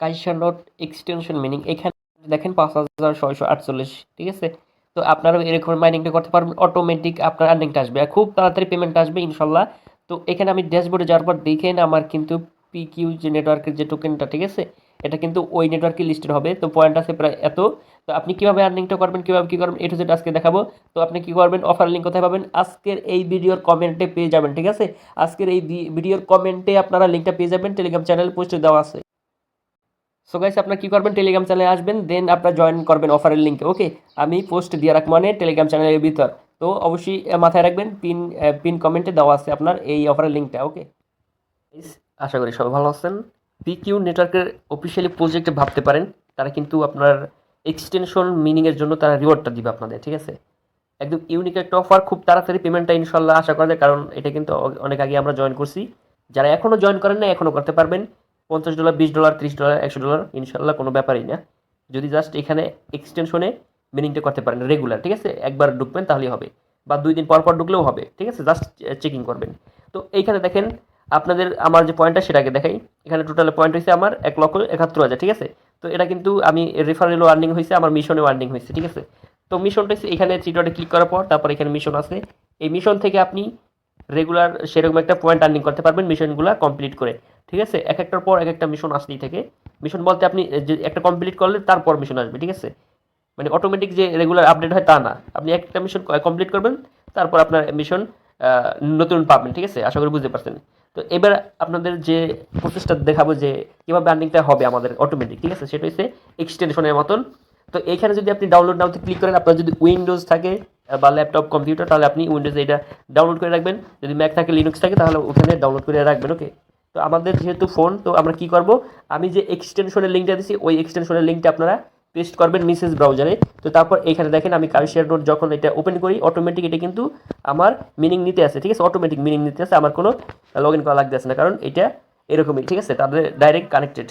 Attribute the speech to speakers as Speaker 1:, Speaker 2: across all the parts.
Speaker 1: কাইসা note extension meaning এখানে দেখেন 5648, ঠিক আছে। তো আপনারা এরকম মাইনিংটা করতে পারবেন, অটোমেটিক আপনার আর্নিংটা আসবে আর খুব তাড়াতাড়ি পেমেন্ট আসবে ইনশাল্লাহ। তো এখানে আমি ড্যাশবোর্ডে যাওয়ার পর দেখেন আমার কিন্তু পিকিউ যে নেটওয়ার্কের যে টোকেনটা, ঠিক আছে, এটা কিন্তু ওই নেটওয়ার্কে লিস্টেড হবে। তো পয়েন্ট আছে প্রায় এত। তো আপনি কিভাবে আর্নিংটা করবেন, কিভাবে কি করবেন, এটু যেটা আজকে দেখাবো। তো আপনি কি করবেন, অফার লিঙ্ক কোথায় পাবেন, আজকের এই ভিডিওর কমেন্টে পেয়ে যাবেন, ঠিক আছে। আজকের এই ভিডিওর কমেন্টে আপনারা লিঙ্কটা পেয়ে যাবেন, টেলিগ্রাম চ্যানেল পোস্টে দেওয়া আছে। সো গাইস আপনারা কি করবেন, টেলিগ্রাম চ্যানেলে আসবেন, দেন আপনারা জয়েন করবেন অফারের লিঙ্কে। ওকে, আমি পোস্ট দিয়ে রাখবো মানে টেলিগ্রাম চ্যানেলের ভিতর। তো অবশ্যই মাথায় রাখবেন, পিন কমেন্টে দেওয়া আছে আপনার এই অফারের লিঙ্কটা। ওকে, আশা করি সবাই ভালো আছেন। পিকিউ নেটওয়ার্কের অফিসিয়ালি প্রজেক্টে ভাবতে পারেন, তারা কিন্তু আপনার এক্সটেনশন মিনিংয়ের জন্য তারা রিওয়ার্ডটা দিবে আপনাদের, ঠিক আছে। একদম ইউনিক একটা অফার, খুব তাড়াতাড়ি পেমেন্টটা ইনশাল্লাহ আশা করা যায়, কারণ এটা কিন্তু অনেক আগে আমরা জয়েন করছি। যারা এখনও জয়েন করেন না এখনও করতে পারবেন। $50, $20, $30, $100 ইনশাল্লাহ কোনো ব্যাপারই না, যদি জাস্ট এখানে এক্সটেনশনে মিনিংটা করতে পারেন রেগুলার, ঠিক আছে। একবার ঢুকবেন তাহলেই হবে, বা 2 দিন পর পর ঢুকলেও হবে, ঠিক আছে, জাস্ট চেকিং করবেন। তো এইখানে দেখেন আপনাদের আমার যে পয়েন্টটা সেটাকে দেখাই। এখানে টোটাল পয়েন্ট হয়েছে আমার 1,71,000, ঠিক আছে। তো এটা কিন্তু আমি রেফারেলও আর্নিং হয়েছে, আমার মিশনেও আর্নিং হয়েছে, ঠিক আছে। তো মিশনটা হচ্ছে এখানে থ্রি ডটে ক্লিক করার পর তারপর এখানে মিশন আছে। এই মিশন থেকে আপনি রেগুলার সেরকম একটা পয়েন্ট আর্নিং করতে পারবেন মিশনগুলো কমপ্লিট করে, ঠিক আছে। এক একটার পর এক একটা মিশন আসতেই থাকে। মিশন বলতে আপনি যে একটা কমপ্লিট করলে তারপর মিশন আসবে, ঠিক আছে। মানে অটোমেটিক যে রেগুলার আপডেট হয় তা না, আপনি একটা মিশন কমপ্লিট করবেন তারপর আপনার মিশন নতুন পাবেন, ঠিক আছে। আশা করি বুঝতে পারছেন। তো এবার আপনাদের যে প্রসেসটা দেখাবো যে কীভাবে আর্নিংটা হবে আমাদের অটোমেটিক, ঠিক আছে, সেটা হচ্ছে এক্সটেনশনের মতন। তো এইখানে যদি আপনি ডাউনলোড নাওতে ক্লিক করেন, আপনার যদি উইন্ডোজ থাকে বা ল্যাপটপ কম্পিউটার তাহলে আপনি উইন্ডোজে এটা ডাউনলোড করে রাখবেন, যদি ম্যাক থাকে লিনাক্স থাকে তাহলে ওখানে ডাউনলোড করে রাখবেন। ওকে, তো আমাদের যেহেতু ফোন, তো আমরা কি করব, আমি যে এক্সটেনশনের লিঙ্কটা দিচ্ছি ওই এক্সটেনশনের লিঙ্কটা আপনারা পেস্ট করবেন মেসেজ ব্রাউজারে। তো তারপর এখানে দেখেন আমি কার্শিয়ার নোট যখন এটা ওপেন করি অটোমেটিক এটা কিন্তু আমার মিনিং নিতে আসে, ঠিক আছে, অটোমেটিক মিনিং নিতে আসে, আমার কোনো লগ ইন করা লাগতেছে না, কারণ এটা এরকমই, ঠিক আছে, তাদের ডাইরেক্ট কানেক্টেড।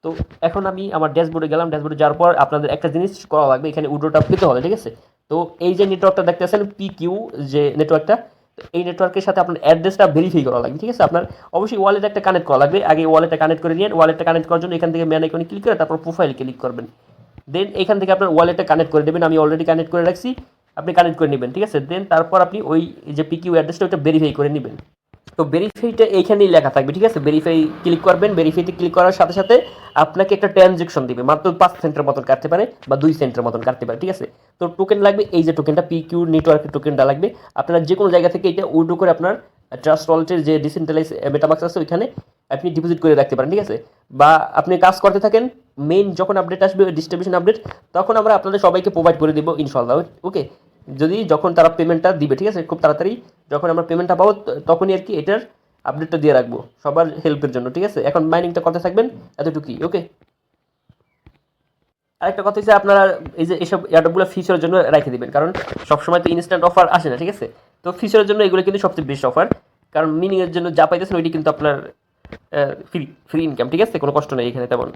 Speaker 1: তো এখন আমি আমার ড্যাশবোর্ডে গেলাম, ড্যাশবোর্ডে যাওয়ার পর আপনাদের একটা জিনিস করা লাগবে, এখানে উডোটা পেতে হবে, ঠিক আছে। তো এই যে নেটওয়ার্কটা দেখতেছেন পিকিউ যে নেটওয়ার্কটা, এই নেটওয়ার্কের সাথে আপনার অ্যাড্রেসটা ভেরিফাই করা লাগবে, ঠিক আছে। আপনার অবশ্যই ওয়ালেট একটা কানেক্ট করা লাগবে, আগে ওয়ালেটটা কানেক্ট করে নিন। ওয়ালেটটা কানেক্ট করার জন্য এখান থেকে ম্যান আইকনে ক্লিক করে তারপর প্রোফাইল ক্লিক করবেন, দেন এখান থেকে আপনার ওয়ালেটটা কানেক্ট করে দেবেন। আমি অলরেডি কানেক্ট করে রাখছি, আপনি কানেক্ট করে নেবেন, ঠিক আছে। দেন তারপর আপনি ওই যে পিকিউ অ্যাড্রেসটা ওইটা ভেরিফাই করে নেবেন। তো ভেরিফাইটা এইখানেই লেখা থাকবে, ঠিক আছে। ভেরিফাই ক্লিক করবেন, ভেরিফাইতে ক্লিক করার সাথে সাথে আপনাকে একটা ট্রানজেকশন দিবে, মাত্র 5 সেন্টের মতন কাটতে পারে বা 2 সেন্টের মতন কাটতে পারে, ঠিক আছে। তো টোকেন লাগবে, এই যে টোকেনটা পিকিউ নেটওয়ার্কের টোকেনটা লাগবে। আপনারা যে কোনো জায়গা থেকে এটা উইথড্র করে আপনার ট্রাস্ট ওয়ালেটের যে ডিসেন্ট্রালাইজ মেটামাক্স আছে ওইখানে আপনি ডিপোজিট করে রাখতে পারেন, ঠিক আছে। বা আপনি কাজ করতে থাকেন, মেইন যখন আপডেট আসবে ডিস্ট্রিবিউশন আপডেট, তখন আমরা আপনাদের সবাইকে প্রোভাইড করে দেবো ইনশাল্লাহ। ওকে, যদি যখন তারা পেমেন্টটা দিবে, ঠিক আছে, খুব তাড়াতাড়ি যখন আমরা পেমেন্টটা পাবো তখনই আর কি এটার আপডেটটা দিয়ে রাখবো সবার হেল্পের জন্য, ঠিক আছে। এখন মাইনিংটা করতে থাকবেন, এতটুকুই। ওকে, আরেকটা কথা হচ্ছে আপনারা এই যে এইসব এয়ারড্রপগুলো ফিচারের জন্য রেখে দিবেন, কারণ সবসময় তো ইনস্ট্যান্ট অফার আসে না, ঠিক আছে। তো ফিচারের জন্য এগুলো কিন্তু সবচেয়ে বেস্ট অফার, কারণ মিনিংয়ের জন্য যা পাইতেছেন ওইটি কিন্তু আপনার ফ্রি ফ্রি ইনকাম, ঠিক আছে, কোনো কষ্ট নেই এখানে তেমন।